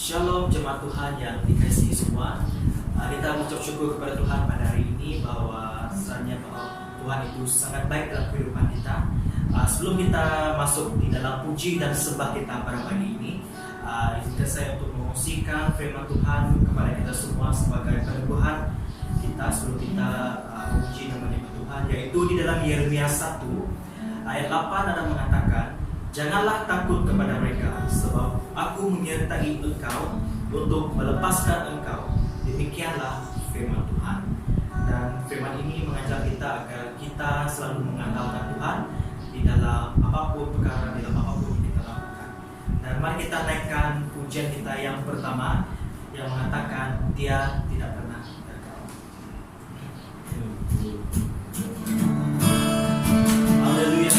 Shalom jemaat Tuhan yang dikasihi semua. Kita mengucap syukur kepada Tuhan pada hari ini bahwa Tuhan itu sangat baik dalam kehidupan kita. Sebelum kita masuk di dalam puji dan sembah kita pada pagi ini, izinkan saya untuk mengungsikan firman Tuhan kepada kita semua sebagai peneguhan kita sebelum kita memuji nama Tuhan, yaitu di dalam Yeremia 1 ayat 8 ada mengatakan, "Janganlah takut kepada mereka, sebab aku menyertai engkau untuk melepaskan engkau." Demikianlah firman Tuhan. Dan firman ini mengajar kita agar kita selalu mengandalkan Tuhan di dalam apapun perkara, dalam apapun yang kita lakukan. Dan mari kita naikkan pujian kita yang pertama yang mengatakan Dia tidak pernah gagal. Haleluya.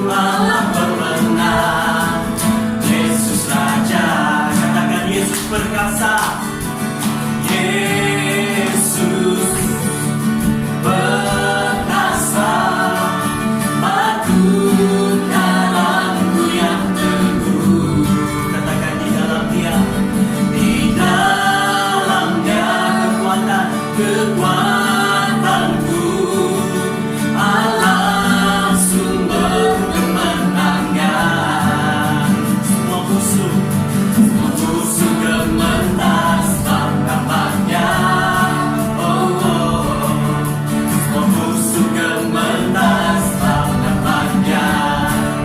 Allah berwenang, Yesus Raja, katakan Yesus perkasa, Yesus perkasa, patut dalamku yang teguh, katakan di dalam Dia kekuatanku, Allah sumber kemenangan, semua musuh gemetar sebab namanya, semua musuh gemetar sebab namanya.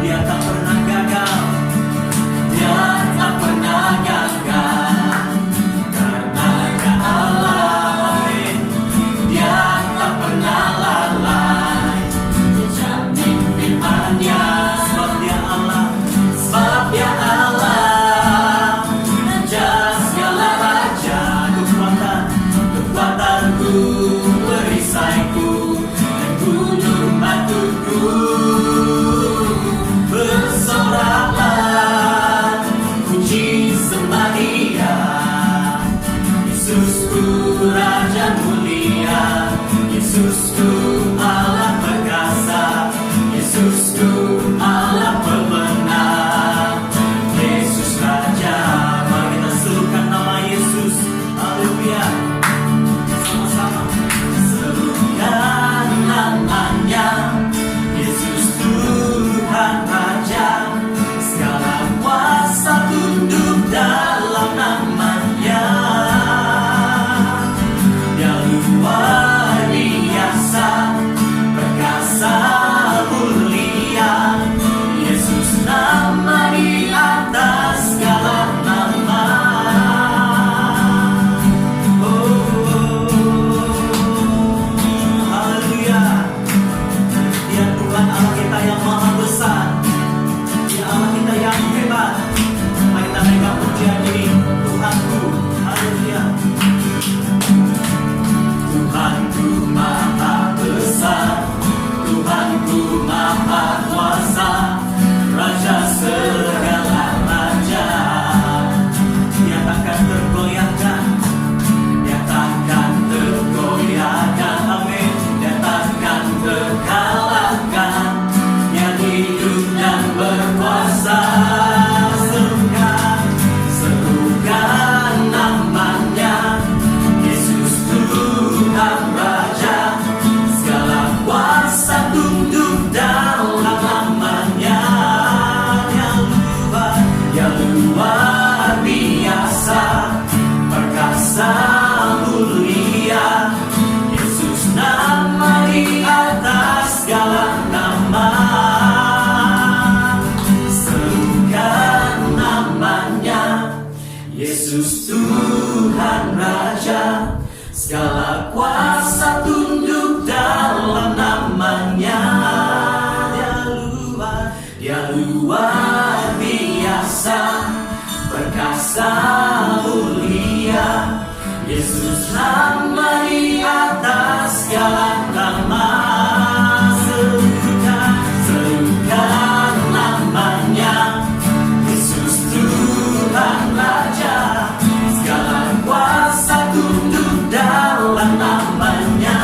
Dia tak pernah gagal, Dia tak pernah gagal, karena Dia Allah, Dia tak pernah lalai, Dia jamin firman-Nya, sebab Dia Allah, Raja segala raja, kekuatanku, perisaiku, dan gunung batuku. Bersoraklah, puji sembah Dia, Yesusku Raja mulia, Yesusku Allah perkasa, Yesusku Allah pemenang, Yesus Raja. Mari kita serukan nama Yesus, haleluya, sama-sama. Serukan namanya, Yesus Tuhan Raja, segala kuasa tunduk dalam namanya. Dia luar biasa, Yesus Tuhan Raja, segala kuasa tunduk dalam namanya. Dia luar biasa, perkasa mulia. Yesus nama di atas segala nama. Serukan namanya, Yesus Tuhan Raja, segala kuasa tunduk dalam namanya.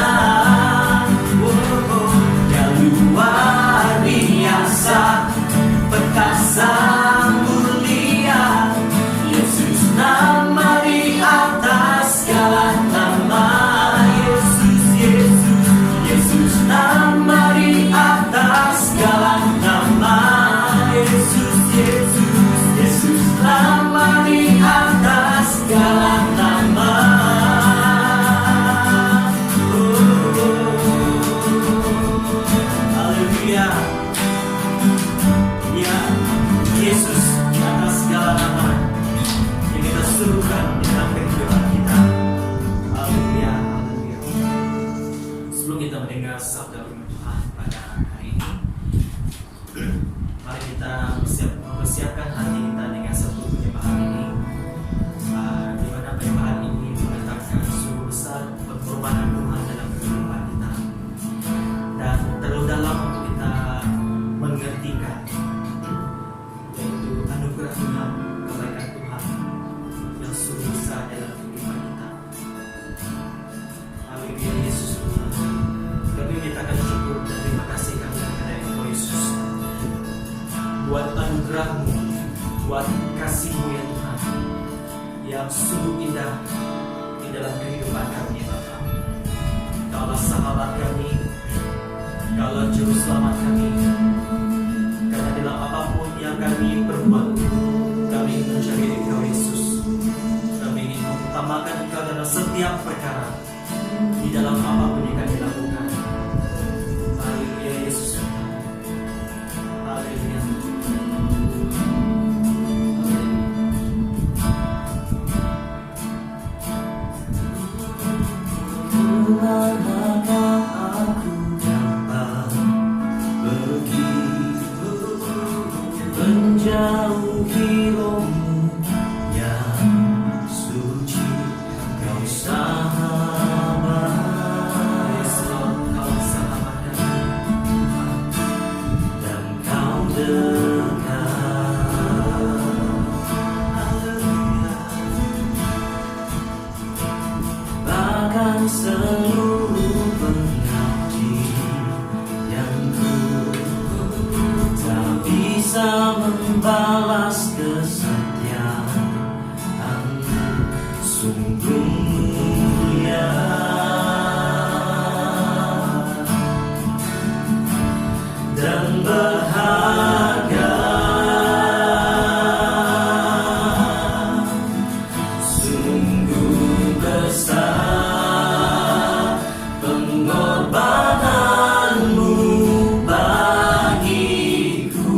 Dia luar biasa, perkasa mulia. Yesus nama di atas segala nama. Yesus, Yesus, Yesus nama di atas segala nama. Yesus, Yesus, Yesus nama di atas segala nama. Haleluya. Ya, Yesus di atas segala nama yang kita suruhkan di dalam kehidupan kita. Haleluya, haleluya. Sebelum kita mendengar sabda firman Tuhan pada hari ini, mari kita mempersiapkan hati kita dengan satu penyembahan ini, di mana penyembahan ini mengatakan sungguh besar pengorbanan Tuhan dalam kehidupan kita, dan terlalu dalam untuk kita mengertikan, yaitu anugerah Tuhan, kebaikan Tuhan yang sungguh besar dalam kehidupan kita. Haleluya, Yesus Tuhan. Kami menyatakan syukur dan terima kasih kami kepada Engkau Yesus, buat anugerah-Mu, buat kasih-Mu ya Tuhan, yang sungguh indah di dalam kehidupan kami ya Bapa. Kaulah sahabat kami, Kaulah juru selamat kami. Karena dalam apapun yang kami perbuat, kami ingin mencari Engkau Yesus. Kami ingin mengutamakan Engkau dalam setiap perkara, di dalam apapun yang kami lakukan. Haleluya, Yesus. Haleluya. Kemanakah aku dapat pergi menjauhi rohmu yang suci? Kau sahabat, Kau sahabat kami, dan kau dekat. Bahkan seluruh pengabdi yang ku tak bisa membalas kesetiaanmu, sungguh mulia dan berharga. Sungguh besar pengorbananmu bagiku,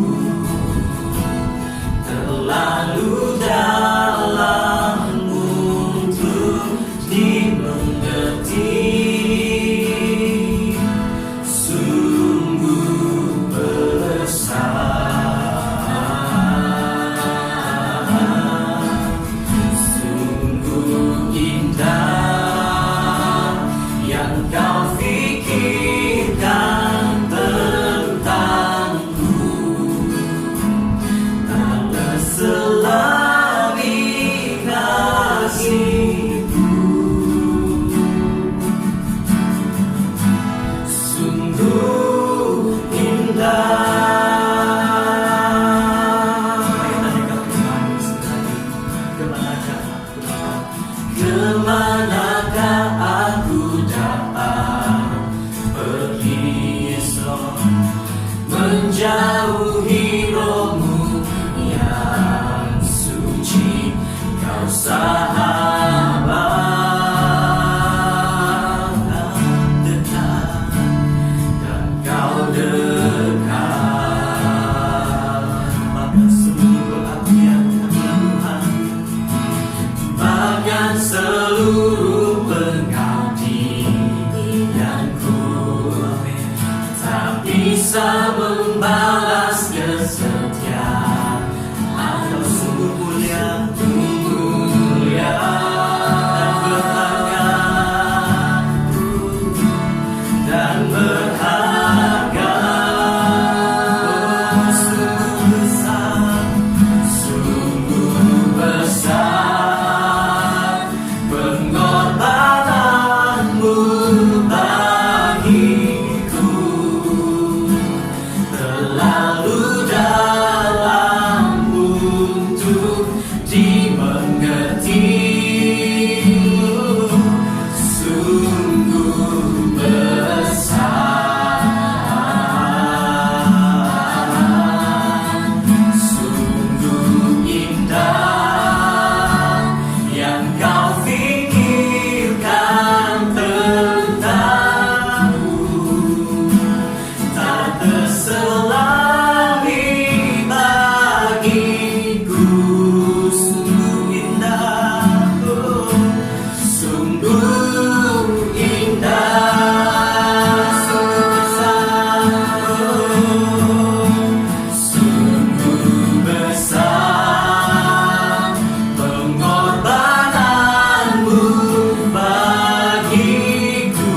terlalu dalam untuk dimengerti. Sungguh besar, sungguh indah yang kau fikirkan tentangku. Tak selagi kasihku, sungguh indah. Kemanakah aku dapat pergi, menjauhi rohmu yang suci? Kau sahabat dekat, dan kau dekat. Maka seluruh pengabdian kami Tuhan dengan seluruh pengabdianku, tak bisa membalas kesetiaan. Engkau sungguh mulia dan berharga, sungguh besar pengorbananmu bagiku, terlalu dalam untuk dimengerti. Sungguh besar, sungguh indah yang kau pikirkan tentangku, tak terselami bagiku. Sungguh indah, sungguh indah, sungguh besar pengorbananmu bagiku,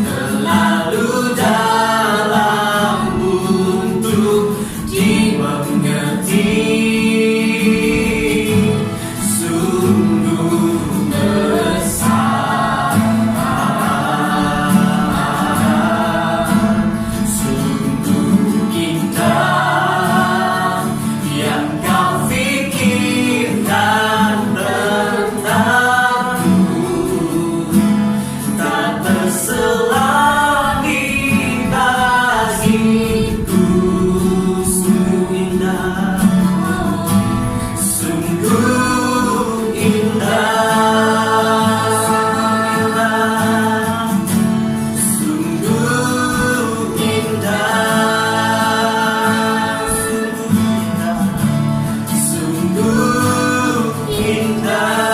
terlalu dalam untuk dimengerti. Sungguh besar, sungguh indah yang kau pikirkan tentangku, tak terselami bagiku. Sungguh indah, sungguh indah, sungguh indah, sungguh indah.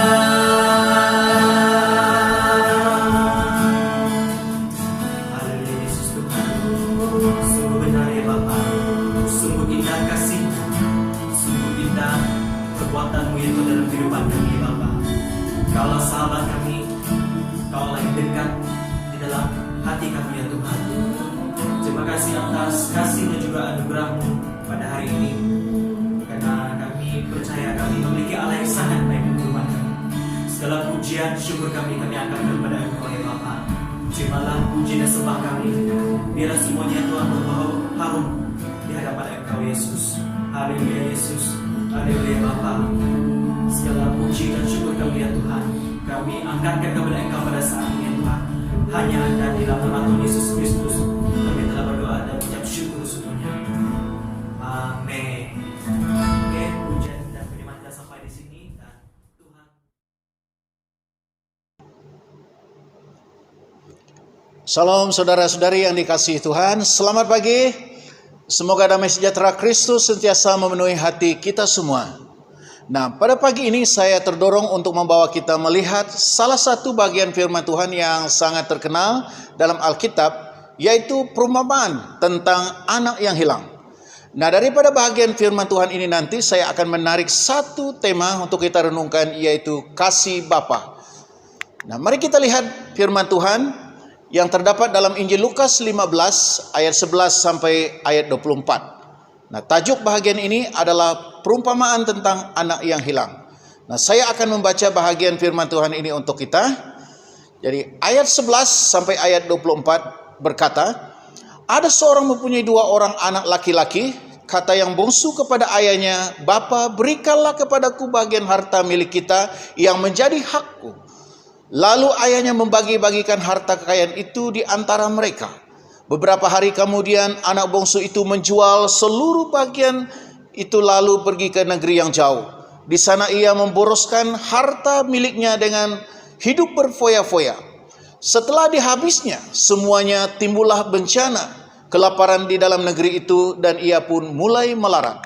Haleluya Yesus Tuhan. Sungguh benar ya Bapa, sungguh indah kasih-Mu, sungguh indah perbuatan-Mu itu dalam kehidupan kami Bapa. Kaulah sahabat kami, Kaulah yang dekat di dalam hati kami ya Tuhan. Terima kasih atas kasih dan juga anugerah-Mu pada hari ini, karena kami percaya kami memiliki Allah yang sangat baik dalam kehidupan kami. Segala pujian syukur kami angkat kepada Engkau ya Bapa. Terimalah puji dan sembah kami. Biarlah semuanya Tuhan berbau harum di hadapan Engkau Yesus. Haleluya Yesus. Haleluya Bapa. Segala puji dan syukur kami ya Tuhan, kami angkatkan kepada Engkau pada saat ini ya Tuhan. Hanya dan di dalam nama Tuhan Yesus Kristus kami telah berdoa dan ucap syukur semuanya. Amin. Oke, pujian dan firman kita sampai di sini dan Tuhan. Salam saudara-saudari yang dikasihi Tuhan, selamat pagi. Semoga damai sejahtera Kristus sentiasa memenuhi hati kita semua. Nah, pada pagi ini saya terdorong untuk membawa kita melihat salah satu bagian firman Tuhan yang sangat terkenal dalam Alkitab, yaitu perumpamaan tentang anak yang hilang. Nah, daripada bagian firman Tuhan ini nanti saya akan menarik satu tema untuk kita renungkan, yaitu kasih Bapa. Nah, mari kita lihat firman Tuhan yang terdapat dalam Injil Lukas 15 ayat 11 sampai ayat 24. Nah, tajuk bahagian ini adalah perumpamaan tentang anak yang hilang. Nah, saya akan membaca bahagian firman Tuhan ini untuk kita. Jadi, ayat 11 sampai ayat 24 berkata, ada seorang mempunyai 2 orang anak laki-laki. Kata yang bungsu kepada ayahnya, Bapa, berikanlah kepadaku bagian harta milik kita yang menjadi hakku. Lalu ayahnya membagi-bagikan harta kekayaan itu di antara mereka. Beberapa hari kemudian anak bungsu itu menjual seluruh bagian itu lalu pergi ke negeri yang jauh. Di sana ia memboroskan harta miliknya dengan hidup berfoya-foya. Setelah dihabisnya semuanya, timbullah bencana, kelaparan di dalam negeri itu, dan ia pun mulai melarat.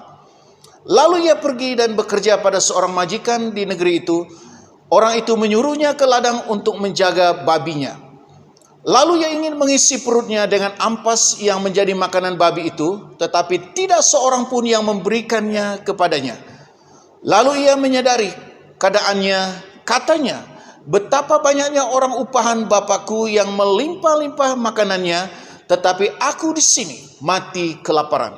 Lalu ia pergi dan bekerja pada seorang majikan di negeri itu. Orang itu menyuruhnya ke ladang untuk menjaga babinya. Lalu ia ingin mengisi perutnya dengan ampas yang menjadi makanan babi itu, tetapi tidak seorang pun yang memberikannya kepadanya. Lalu ia menyadari keadaannya, katanya, betapa banyaknya orang upahan Bapakku yang melimpah-limpah makanannya, tetapi aku di sini mati kelaparan.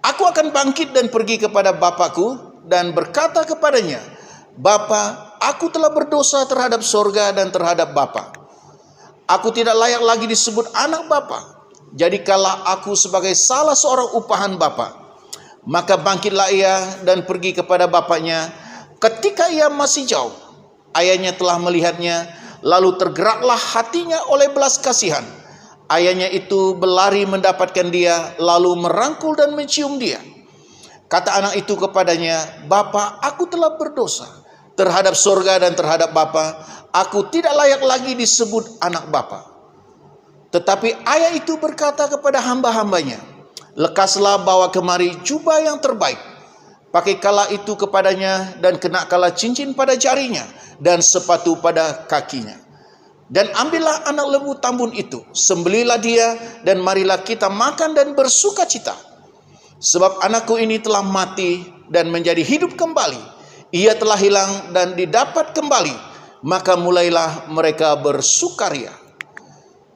Aku akan bangkit dan pergi kepada Bapakku dan berkata kepadanya, Bapa, aku telah berdosa terhadap sorga dan terhadap Bapa. Aku tidak layak lagi disebut anak Bapa. Jadikanlah aku sebagai salah seorang upahan Bapa. Maka bangkitlah ia dan pergi kepada bapaknya. Ketika ia masih jauh, ayahnya telah melihatnya, lalu tergeraklah hatinya oleh belas kasihan. Ayahnya itu berlari mendapatkan dia, lalu merangkul dan mencium dia. Kata anak itu kepadanya, Bapa, aku telah berdosa terhadap sorga dan terhadap Bapa. Aku tidak layak lagi disebut anak Bapa. Tetapi ayah itu berkata kepada hamba-hambanya, lekaslah bawa kemari jubah yang terbaik. Pakaikanlah itu kepadanya dan kenakanlah cincin pada jarinya dan sepatu pada kakinya. Dan ambillah anak lembu tambun itu, sembelilah dia dan marilah kita makan dan bersuka cita. Sebab anakku ini telah mati dan menjadi hidup kembali. Ia telah hilang dan didapat kembali. Maka mulailah mereka bersukaria.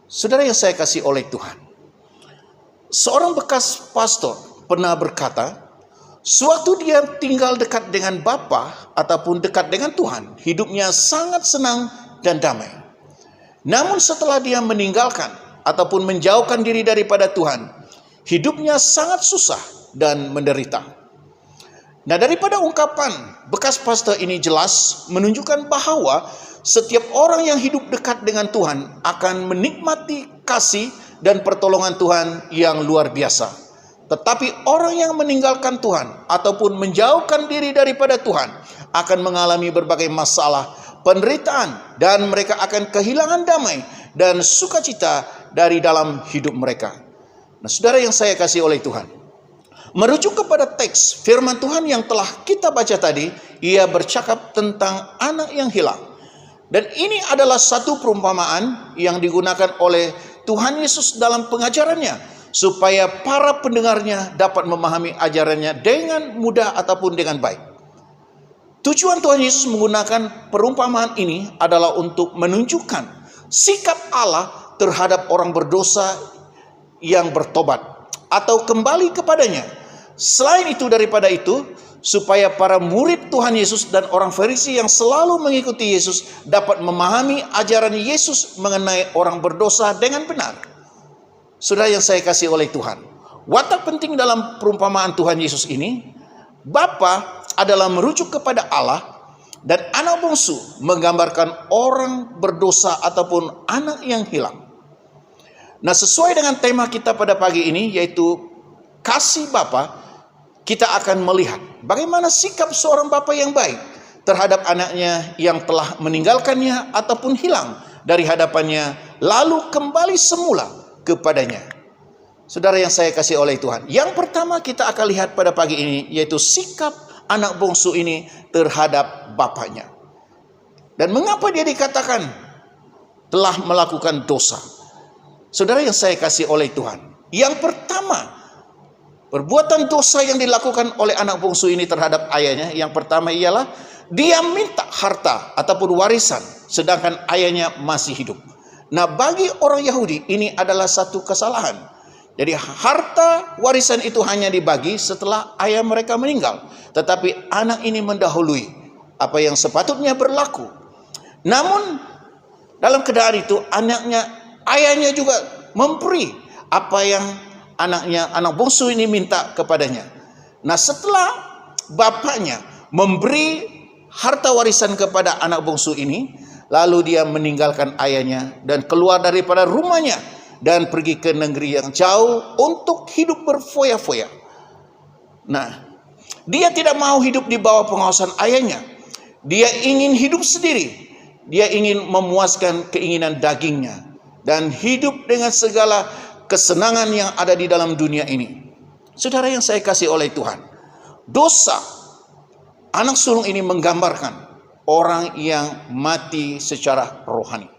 Saudara yang saya kasih oleh Tuhan, seorang bekas pastor pernah berkata, sewaktu dia tinggal dekat dengan Bapa ataupun dekat dengan Tuhan, hidupnya sangat senang dan damai. Namun setelah dia meninggalkan ataupun menjauhkan diri daripada Tuhan, hidupnya sangat susah dan menderita. Nah, daripada ungkapan bekas pastor ini jelas menunjukkan bahwa setiap orang yang hidup dekat dengan Tuhan akan menikmati kasih dan pertolongan Tuhan yang luar biasa. Tetapi orang yang meninggalkan Tuhan ataupun menjauhkan diri daripada Tuhan akan mengalami berbagai masalah, penderitaan, dan mereka akan kehilangan damai dan sukacita dari dalam hidup mereka. Nah, saudara yang saya kasih oleh Tuhan, merujuk kepada teks firman Tuhan yang telah kita baca tadi, ia bercakap tentang anak yang hilang. Dan ini adalah satu perumpamaan yang digunakan oleh Tuhan Yesus dalam pengajarannya, supaya para pendengarnya dapat memahami ajarannya dengan mudah ataupun dengan baik. Tujuan Tuhan Yesus menggunakan perumpamaan ini adalah untuk menunjukkan sikap Allah terhadap orang berdosa yang bertobat atau kembali kepadanya. Selain itu, daripada itu, supaya para murid Tuhan Yesus dan orang Farisi yang selalu mengikuti Yesus dapat memahami ajaran Yesus mengenai orang berdosa dengan benar. Saudara yang saya kasih oleh Tuhan, watak penting dalam perumpamaan Tuhan Yesus ini, Bapa adalah merujuk kepada Allah, dan anak bungsu menggambarkan orang berdosa ataupun anak yang hilang. Nah, sesuai dengan tema kita pada pagi ini, yaitu kasih Bapa, kita akan melihat bagaimana sikap seorang bapa yang baik terhadap anaknya yang telah meninggalkannya ataupun hilang dari hadapannya, lalu kembali semula kepadanya. Saudara yang saya kasih oleh Tuhan, yang pertama kita akan lihat pada pagi ini, yaitu sikap anak bungsu ini terhadap bapaknya. Dan mengapa dia dikatakan telah melakukan dosa? Saudara yang saya kasih oleh Tuhan, yang pertama, perbuatan dosa yang dilakukan oleh anak bungsu ini terhadap ayahnya, yang pertama ialah dia minta harta ataupun warisan sedangkan ayahnya masih hidup. Nah, bagi orang Yahudi ini adalah satu kesalahan. Jadi harta warisan itu hanya dibagi setelah ayah mereka meninggal, tetapi anak ini mendahului apa yang sepatutnya berlaku. Namun dalam keadaan itu ayahnya juga memberi apa yang anak bungsu ini minta kepadanya. Nah, setelah bapaknya memberi harta warisan kepada anak bungsu ini, lalu dia meninggalkan ayahnya dan keluar daripada rumahnya dan pergi ke negeri yang jauh untuk hidup berfoya-foya. Nah, dia tidak mau hidup di bawah pengawasan ayahnya. Dia ingin hidup sendiri. Dia ingin memuaskan keinginan dagingnya dan hidup dengan segala kesenangan yang ada di dalam dunia ini. Saudara yang saya kasih oleh Tuhan, dosa anak sulung ini menggambarkan orang yang mati secara rohani.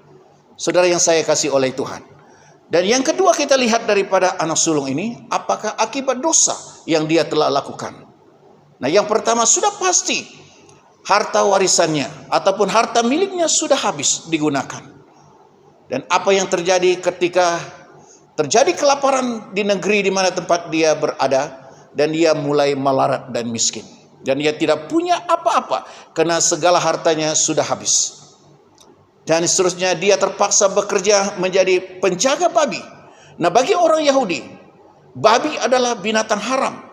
Saudara yang saya kasih oleh Tuhan. Dan yang kedua kita lihat daripada anak sulung ini, apakah akibat dosa yang dia telah lakukan. Nah, yang pertama sudah pasti harta warisannya ataupun harta miliknya sudah habis digunakan. Dan apa yang terjadi ketika terjadi kelaparan di negeri di mana tempat dia berada, dan dia mulai melarat dan miskin. Dan dia tidak punya apa-apa karena segala hartanya sudah habis. Dan seterusnya dia terpaksa bekerja menjadi penjaga babi. Nah, bagi orang Yahudi, babi adalah binatang haram.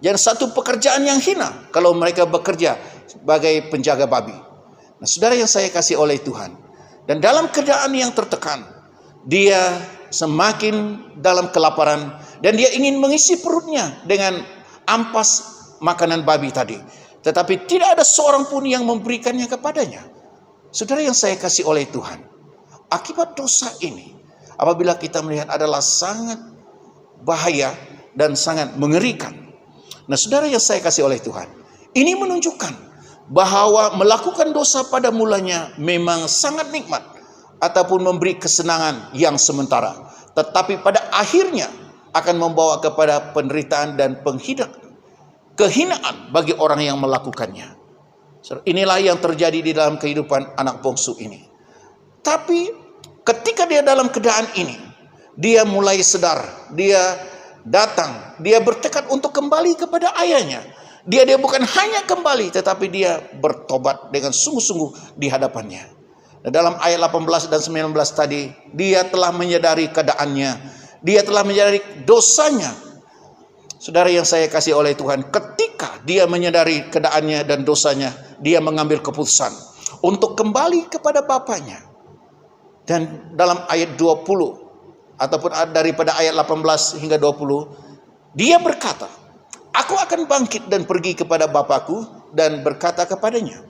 Dan satu pekerjaan yang hina kalau mereka bekerja sebagai penjaga babi. Nah, saudara yang saya kasih oleh Tuhan. Dan dalam keadaan yang tertekan, dia semakin dalam kelaparan. Dan dia ingin mengisi perutnya dengan ampas makanan babi tadi. Tetapi tidak ada seorang pun yang memberikannya kepadanya. Saudara yang saya kasih oleh Tuhan, akibat dosa ini, apabila kita melihat adalah sangat bahaya dan sangat mengerikan. Nah, saudara yang saya kasih oleh Tuhan, ini menunjukkan bahwa melakukan dosa pada mulanya memang sangat nikmat ataupun memberi kesenangan yang sementara, tetapi pada akhirnya akan membawa kepada penderitaan dan kehinaan bagi orang yang melakukannya. Inilah yang terjadi di dalam kehidupan anak bungsu ini. Tapi ketika dia dalam keadaan ini, dia mulai sadar, dia datang, dia bertekad untuk kembali kepada ayahnya. Dia bukan hanya kembali, tetapi dia bertobat dengan sungguh-sungguh di hadapannya. Nah, dalam ayat 18 dan 19 tadi, dia telah menyadari keadaannya, dia telah menyadari dosanya. Saudara yang saya kasih oleh Tuhan, ketika dia menyadari keadaannya dan dosanya, dia mengambil keputusan untuk kembali kepada bapaknya. Dan dalam ayat 20 ataupun daripada ayat 18 hingga 20, dia berkata, "Aku akan bangkit dan pergi kepada bapakku dan berkata kepadanya,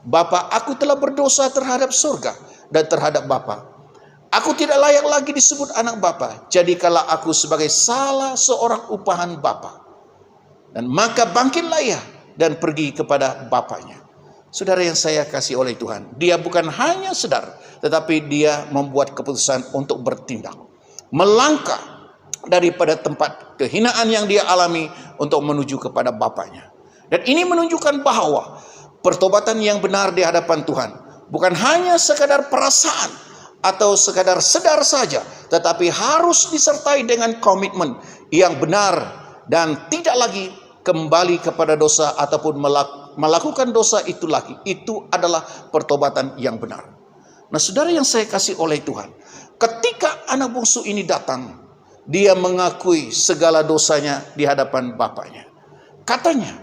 Bapa, aku telah berdosa terhadap surga dan terhadap Bapa. Aku tidak layak lagi disebut anak Bapa. Jadikanlah aku sebagai salah seorang upahan Bapa." Dan maka bangkitlah ia dan pergi kepada bapaknya. Saudara yang saya kasih oleh Tuhan, dia bukan hanya sadar, tetapi dia membuat keputusan untuk bertindak, melangkah daripada tempat kehinaan yang dia alami untuk menuju kepada bapaknya. Dan ini menunjukkan bahwa pertobatan yang benar di hadapan Tuhan bukan hanya sekadar perasaan atau sekadar sadar saja, tetapi harus disertai dengan komitmen yang benar dan tidak lagi kembali kepada dosa ataupun melakukan dosa itu lagi. Itu adalah pertobatan yang benar. Nah, saudara yang saya kasih oleh Tuhan, ketika anak bungsu ini datang, dia mengakui segala dosanya di hadapan bapaknya. Katanya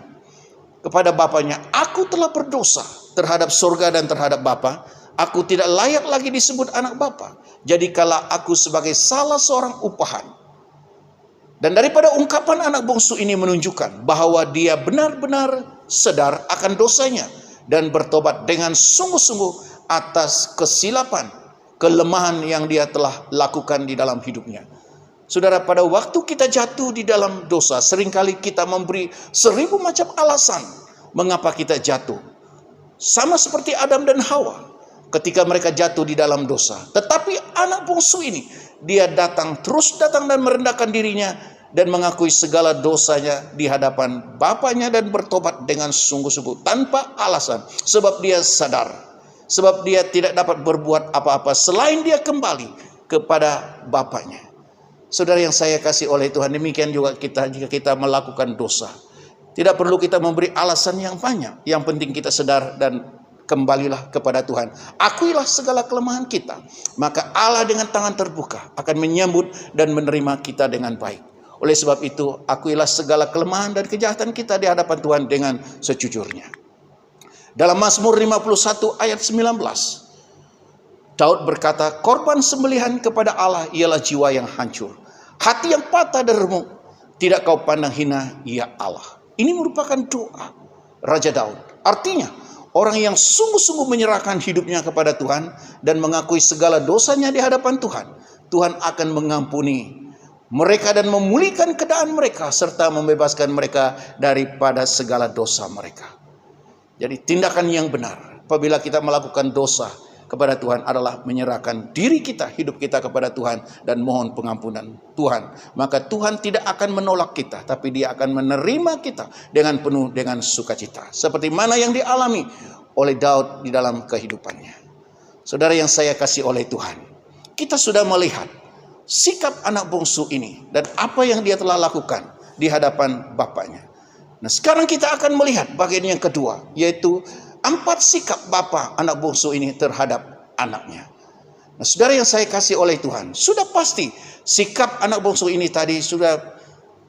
kepada bapaknya, "Aku telah berdosa terhadap surga dan terhadap Bapa. Aku tidak layak lagi disebut anak Bapa. Jadikanlah aku sebagai salah seorang upahan." Dan daripada ungkapan anak bungsu ini menunjukkan bahwa dia benar-benar sadar akan dosanya dan bertobat dengan sungguh-sungguh atas kesilapan, kelemahan yang dia telah lakukan di dalam hidupnya. Saudara, pada waktu kita jatuh di dalam dosa, seringkali kita memberi 1000 macam alasan mengapa kita jatuh. Sama seperti Adam dan Hawa ketika mereka jatuh di dalam dosa. Tetapi anak bungsu ini, dia terus datang dan merendahkan dirinya dan mengakui segala dosanya di hadapan bapaknya dan bertobat dengan sungguh-sungguh tanpa alasan. Sebab dia sadar, sebab dia tidak dapat berbuat apa-apa selain dia kembali kepada bapaknya. Saudara yang saya kasih oleh Tuhan, demikian juga kita jika kita melakukan dosa. Tidak perlu kita memberi alasan yang banyak. Yang penting kita sadar dan kembalilah kepada Tuhan. Akuilah segala kelemahan kita. Maka Allah dengan tangan terbuka akan menyambut dan menerima kita dengan baik. Oleh sebab itu, akuilah segala kelemahan dan kejahatan kita di hadapan Tuhan dengan sejujurnya. Dalam Mazmur 51 ayat 19, Daud berkata, "Korban sembelihan kepada Allah ialah jiwa yang hancur. Hati yang patah dan remuk, tidak kau pandang hina, ya Allah." Ini merupakan doa Raja Daud. Artinya, orang yang sungguh-sungguh menyerahkan hidupnya kepada Tuhan dan mengakui segala dosanya di hadapan Tuhan, Tuhan akan mengampuni mereka dan memulihkan keadaan mereka serta membebaskan mereka daripada segala dosa mereka. Jadi tindakan yang benar apabila kita melakukan dosa kepada Tuhan adalah menyerahkan diri kita, hidup kita kepada Tuhan dan mohon pengampunan Tuhan. Maka Tuhan tidak akan menolak kita, tapi Dia akan menerima kita dengan penuh dengan sukacita. Seperti mana yang dialami oleh Daud di dalam kehidupannya. Saudara yang saya kasih oleh Tuhan, kita sudah melihat sikap anak bungsu ini dan apa yang dia telah lakukan di hadapan bapaknya. Nah, sekarang kita akan melihat bagian yang kedua, yaitu 4 sikap bapa anak bungsu ini terhadap anaknya. Nah, saudara yang saya kasih oleh Tuhan, sudah pasti sikap anak bungsu ini tadi sudah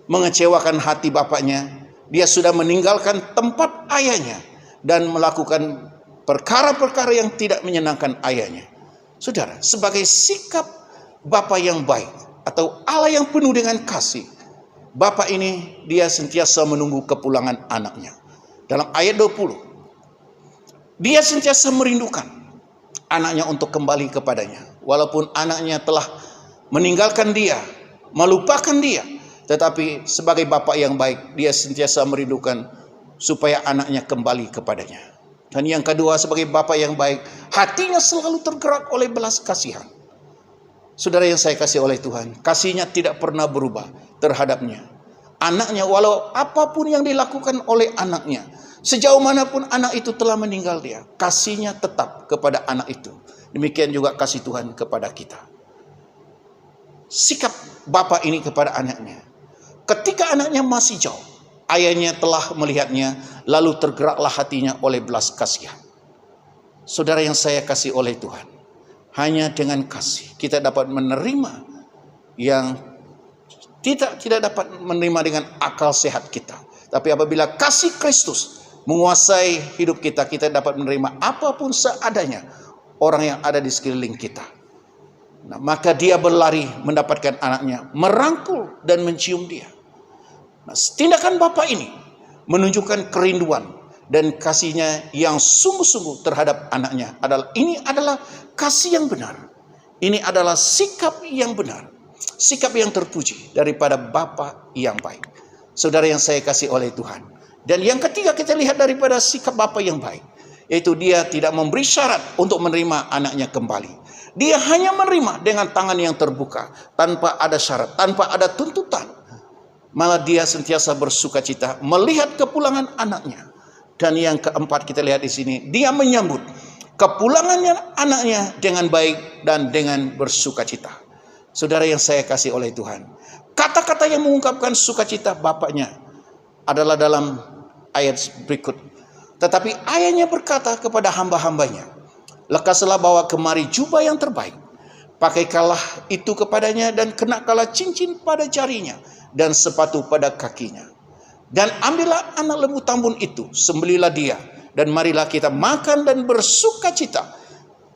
mengecewakan hati bapaknya. Dia sudah meninggalkan tempat ayahnya dan melakukan perkara-perkara yang tidak menyenangkan ayahnya. Saudara, sebagai sikap bapa yang baik atau Allah yang penuh dengan kasih, bapa ini dia sentiasa menunggu kepulangan anaknya. Dalam ayat 20, dia sentiasa merindukan anaknya untuk kembali kepadanya. Walaupun anaknya telah meninggalkan dia, melupakan dia, tetapi sebagai bapa yang baik, dia sentiasa merindukan supaya anaknya kembali kepadanya. Dan yang kedua, sebagai bapa yang baik, hatinya selalu tergerak oleh belas kasihan. Saudara yang saya kasih oleh Tuhan, kasihnya tidak pernah berubah terhadapnya. Anaknya, walau apapun yang dilakukan oleh anaknya, sejauh manapun anak itu telah meninggal dia, kasihnya tetap kepada anak itu. Demikian juga kasih Tuhan kepada kita. Sikap bapa ini kepada anaknya. Ketika anaknya masih jauh, ayahnya telah melihatnya, lalu tergeraklah hatinya oleh belas kasihan. Saudara yang saya kasih oleh Tuhan, hanya dengan kasih kita dapat menerima yang tidak dapat menerima dengan akal sehat kita. Tapi apabila kasih Kristus menguasai hidup kita, kita dapat menerima apapun seadanya orang yang ada di sekeliling kita. Nah, maka dia berlari mendapatkan anaknya, merangkul dan mencium dia. Nah, tindakan bapa ini menunjukkan kerinduan dan kasihnya yang sungguh-sungguh terhadap anaknya. Ini adalah kasih yang benar. Ini adalah sikap yang benar. Sikap yang terpuji daripada bapa yang baik. Saudara yang saya kasih oleh Tuhan. Dan yang ketiga kita lihat daripada sikap bapa yang baik, yaitu dia tidak memberi syarat untuk menerima anaknya kembali. Dia hanya menerima dengan tangan yang terbuka, tanpa ada syarat, tanpa ada tuntutan. Malah dia sentiasa bersuka cita melihat kepulangan anaknya. Dan yang keempat kita lihat di sini, dia menyambut kepulangannya anaknya dengan baik dan dengan bersuka cita. Saudara yang saya kasih oleh Tuhan, kata-kata yang mengungkapkan sukacita bapaknya adalah dalam ayat berikut. Tetapi ayahnya berkata kepada hamba-hambanya, lekaslah bawa kemari jubah yang terbaik, pakaikanlah itu kepadanya dan kenakanlah cincin pada jarinya dan sepatu pada kakinya. Dan ambillah anak lembu tambun itu, sembelilah dia, dan marilah kita makan dan bersuka cita.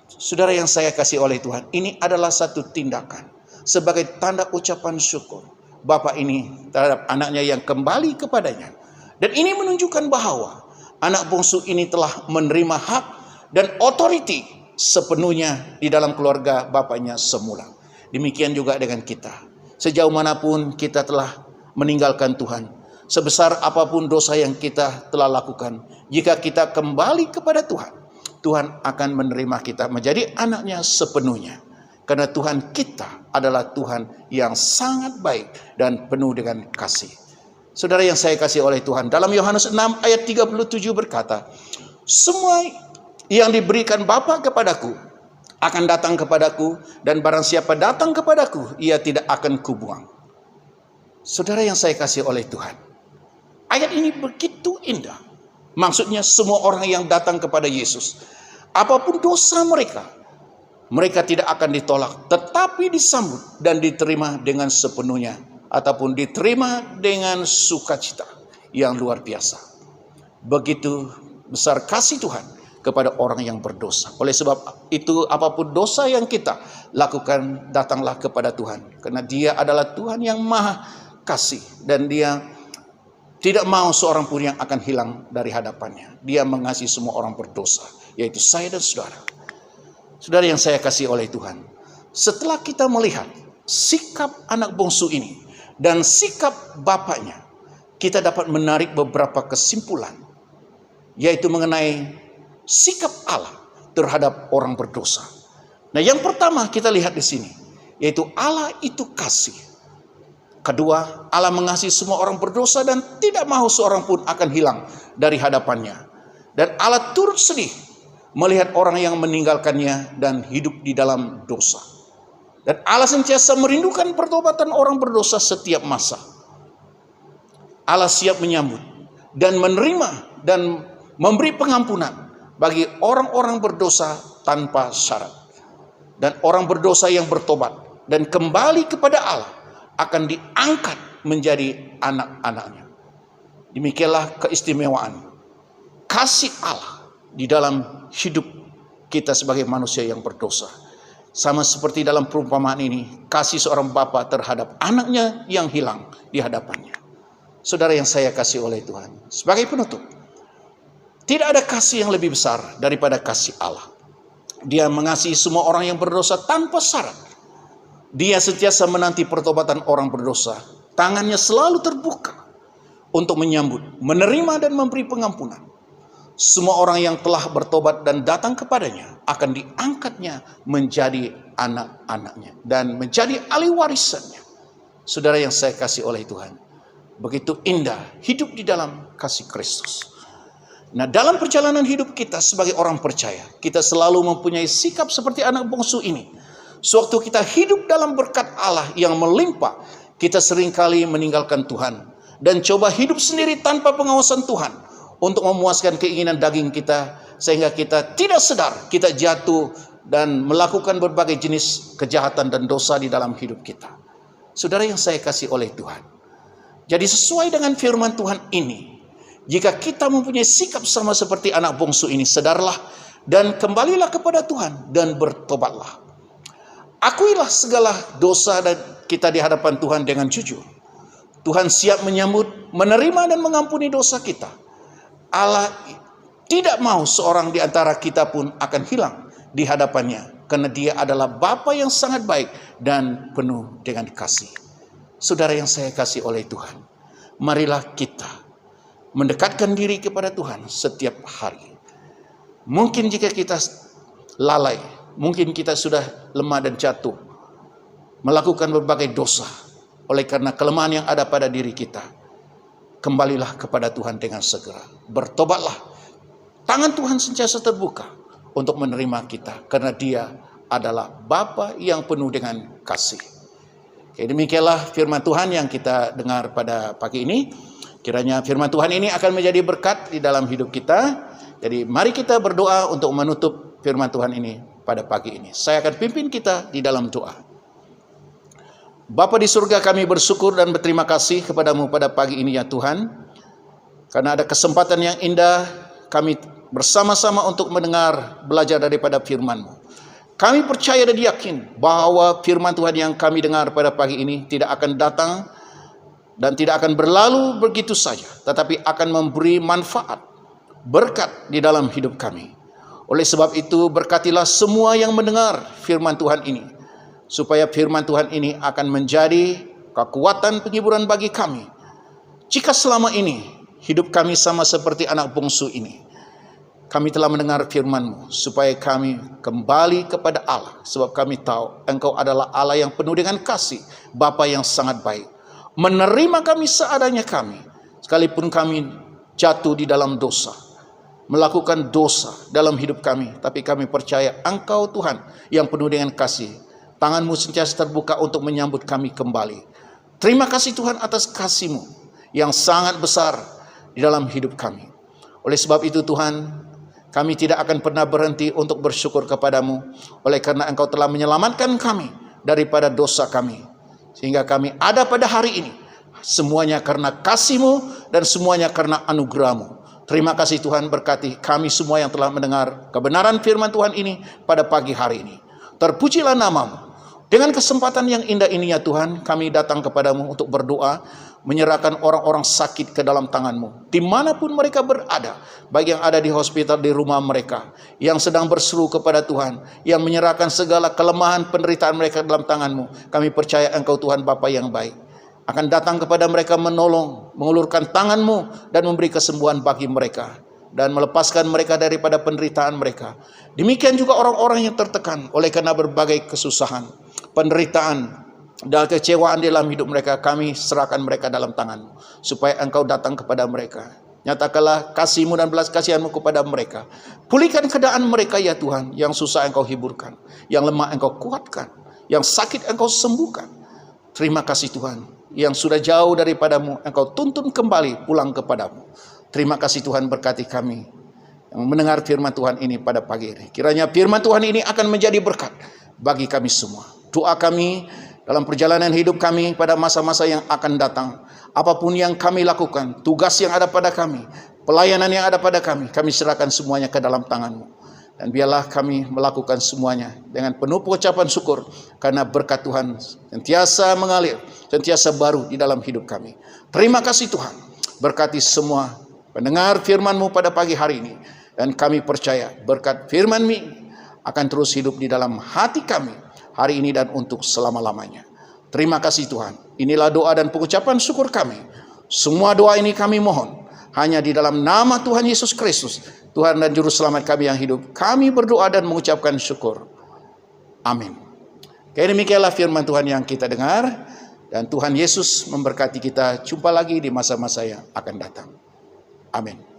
Saudara yang saya kasih oleh Tuhan, ini adalah satu tindakan sebagai tanda ucapan syukur Bapak ini terhadap anaknya yang kembali kepadanya. Dan ini menunjukkan bahwa anak bungsu ini telah menerima hak dan otoriti sepenuhnya di dalam keluarga bapaknya semula. Demikian juga dengan kita. Sejauh manapun kita telah meninggalkan Tuhan, sebesar apapun dosa yang kita telah lakukan, jika kita kembali kepada Tuhan, Tuhan akan menerima kita menjadi anaknya sepenuhnya. Karena Tuhan kita adalah Tuhan yang sangat baik dan penuh dengan kasih. Saudara yang saya kasih oleh Tuhan, dalam Yohanes 6 ayat 37 berkata, semua yang diberikan Bapa kepadaku akan datang kepadaku, dan barang siapa datang kepadaku, ia tidak akan kubuang. Saudara yang saya kasih oleh Tuhan, ayat ini begitu indah. Maksudnya semua orang yang datang kepada Yesus, apapun dosa mereka tidak akan ditolak, tetapi disambut dan diterima dengan sepenuhnya, ataupun diterima dengan sukacita yang luar biasa. Begitu besar kasih Tuhan kepada orang yang berdosa. Oleh sebab itu, apapun dosa yang kita lakukan, datanglah kepada Tuhan, karena Dia adalah Tuhan yang maha kasih, dan Dia tidak mau seorang pun yang akan hilang dari hadapannya. Dia mengasihi semua orang berdosa, yaitu saya dan saudara. Saudara yang saya kasih oleh Tuhan, setelah kita melihat sikap anak bungsu ini dan sikap bapaknya, kita dapat menarik beberapa kesimpulan, yaitu mengenai sikap Allah terhadap orang berdosa. Nah, yang pertama kita lihat di sini, yaitu Allah itu kasih. Kedua, Allah mengasihi semua orang berdosa dan tidak mau seorang pun akan hilang dari hadapannya. Dan Allah turut sedih melihat orang yang meninggalkannya dan hidup di dalam dosa. Dan Allah sentiasa merindukan pertobatan orang berdosa setiap masa. Allah siap menyambut dan menerima dan memberi pengampunan bagi orang-orang berdosa tanpa syarat. Dan orang berdosa yang bertobat dan kembali kepada Allah akan diangkat menjadi anak-anaknya. Demikianlah keistimewaan kasih Allah di dalam hidup kita sebagai manusia yang berdosa. Sama seperti dalam perumpamaan ini, kasih seorang bapa terhadap anaknya yang hilang di hadapannya. Saudara yang saya kasih oleh Tuhan, sebagai penutup, tidak ada kasih yang lebih besar daripada kasih Allah. Dia mengasihi semua orang yang berdosa tanpa syarat. Dia sentiasa menanti pertobatan orang berdosa. Tangannya selalu terbuka untuk menyambut, menerima dan memberi pengampunan. Semua orang yang telah bertobat dan datang kepadanya akan diangkatnya menjadi anak-anaknya dan menjadi ahli warisannya. Saudara yang saya kasih oleh Tuhan, begitu indah hidup di dalam kasih Kristus. Nah, dalam perjalanan hidup kita sebagai orang percaya, kita selalu mempunyai sikap seperti anak bungsu ini. Sewaktu kita hidup dalam berkat Allah yang melimpah, kita seringkali meninggalkan Tuhan dan coba hidup sendiri tanpa pengawasan Tuhan untuk memuaskan keinginan daging kita, sehingga kita tidak sadar kita jatuh dan melakukan berbagai jenis kejahatan dan dosa di dalam hidup kita. Saudara yang saya kasih oleh Tuhan, jadi sesuai dengan firman Tuhan ini, jika kita mempunyai sikap sama seperti anak bungsu ini, sadarlah dan kembalilah kepada Tuhan dan bertobatlah. Akuilah segala dosa dan kita di hadapan Tuhan dengan jujur. Tuhan siap menyambut, menerima dan mengampuni dosa kita. Allah tidak mau seorang di antara kita pun akan hilang di hadapannya, karena Dia adalah Bapa yang sangat baik dan penuh dengan kasih. Saudara yang saya kasih oleh Tuhan, marilah kita mendekatkan diri kepada Tuhan setiap hari. Mungkin jika kita lalai, mungkin kita sudah lemah dan jatuh, melakukan berbagai dosa oleh karena kelemahan yang ada pada diri kita. Kembalilah kepada Tuhan dengan segera. Bertobatlah. Tangan Tuhan sentiasa terbuka untuk menerima kita, karena Dia adalah Bapa yang penuh dengan kasih. Oke, demikianlah firman Tuhan yang kita dengar pada pagi ini. Kiranya firman Tuhan ini akan menjadi berkat di dalam hidup kita. Jadi mari kita berdoa untuk menutup firman Tuhan ini pada pagi ini. Saya akan pimpin kita di dalam doa. Bapa di surga, kami bersyukur dan berterima kasih kepadamu pada pagi ini ya Tuhan. Karena ada kesempatan yang indah kami bersama-sama untuk mendengar, belajar daripada firman-Mu. Kami percaya dan yakin bahwa firman Tuhan yang kami dengar pada pagi ini tidak akan datang dan tidak akan berlalu begitu saja, tetapi akan memberi manfaat, berkat di dalam hidup kami. Oleh sebab itu, berkatilah semua yang mendengar firman Tuhan ini, supaya firman Tuhan ini akan menjadi kekuatan penghiburan bagi kami. Jika selama ini hidup kami sama seperti anak bungsu ini, kami telah mendengar firman-Mu, supaya kami kembali kepada Allah, sebab kami tahu Engkau adalah Allah yang penuh dengan kasih, Bapa yang sangat baik, menerima kami seadanya kami, sekalipun kami jatuh di dalam dosa, melakukan dosa dalam hidup kami, tapi kami percaya Engkau Tuhan yang penuh dengan kasih. Tangan-Mu sentiasa terbuka untuk menyambut kami kembali. Terima kasih Tuhan atas kasih-Mu yang sangat besar di dalam hidup kami. Oleh sebab itu Tuhan, kami tidak akan pernah berhenti untuk bersyukur kepadamu, oleh karena Engkau telah menyelamatkan kami daripada dosa kami, sehingga kami ada pada hari ini. Semuanya karena kasih-Mu dan semuanya karena anugerah-Mu. Terima kasih Tuhan, berkati kami semua yang telah mendengar kebenaran firman Tuhan ini pada pagi hari ini. Terpujilah nama-Mu. Dengan kesempatan yang indah ini ya Tuhan, kami datang kepadamu untuk berdoa, menyerahkan orang-orang sakit ke dalam tangan-Mu. Dimanapun mereka berada, baik yang ada di hospital, di rumah mereka, yang sedang berseru kepada Tuhan, yang menyerahkan segala kelemahan penderitaan mereka dalam tangan-Mu. Kami percaya Engkau Tuhan Bapa yang baik, akan datang kepada mereka menolong, mengulurkan tangan-Mu dan memberi kesembuhan bagi mereka, dan melepaskan mereka daripada penderitaan mereka. Demikian juga orang-orang yang tertekan oleh karena berbagai kesusahan, penderitaan, dan kecewaan dalam hidup mereka, kami serahkan mereka dalam tangan-Mu, supaya Engkau datang kepada mereka. Nyatakanlah kasih-Mu dan belas kasihan-Mu kepada mereka. Pulihkan keadaan mereka ya Tuhan. Yang susah Engkau hiburkan, yang lemah Engkau kuatkan, yang sakit Engkau sembuhkan. Terima kasih Tuhan. Yang sudah jauh daripada-Mu, Engkau tuntun kembali pulang kepada-Mu. Terima kasih Tuhan, berkati kami yang mendengar firman Tuhan ini pada pagi ini. Kiranya firman Tuhan ini akan menjadi berkat bagi kami semua. Doa kami dalam perjalanan hidup kami pada masa-masa yang akan datang, apapun yang kami lakukan, tugas yang ada pada kami, pelayanan yang ada pada kami serahkan semuanya ke dalam tangan-Mu. Dan biarlah kami melakukan semuanya dengan penuh pengucapan syukur, karena berkat Tuhan sentiasa mengalir, sentiasa baru di dalam hidup kami. Terima kasih Tuhan, berkati semua pendengar firman-Mu pada pagi hari ini. Dan kami percaya berkat firman-Mu akan terus hidup di dalam hati kami, hari ini dan untuk selama-lamanya. Terima kasih Tuhan. Inilah doa dan pengucapan syukur kami. Semua doa ini kami mohon hanya di dalam nama Tuhan Yesus Kristus, Tuhan dan Juru Selamat kami yang hidup. Kami berdoa dan mengucapkan syukur. Amin. Oke, demikianlah firman Tuhan yang kita dengar. Dan Tuhan Yesus memberkati kita. Jumpa lagi di masa-masa yang akan datang. Amin.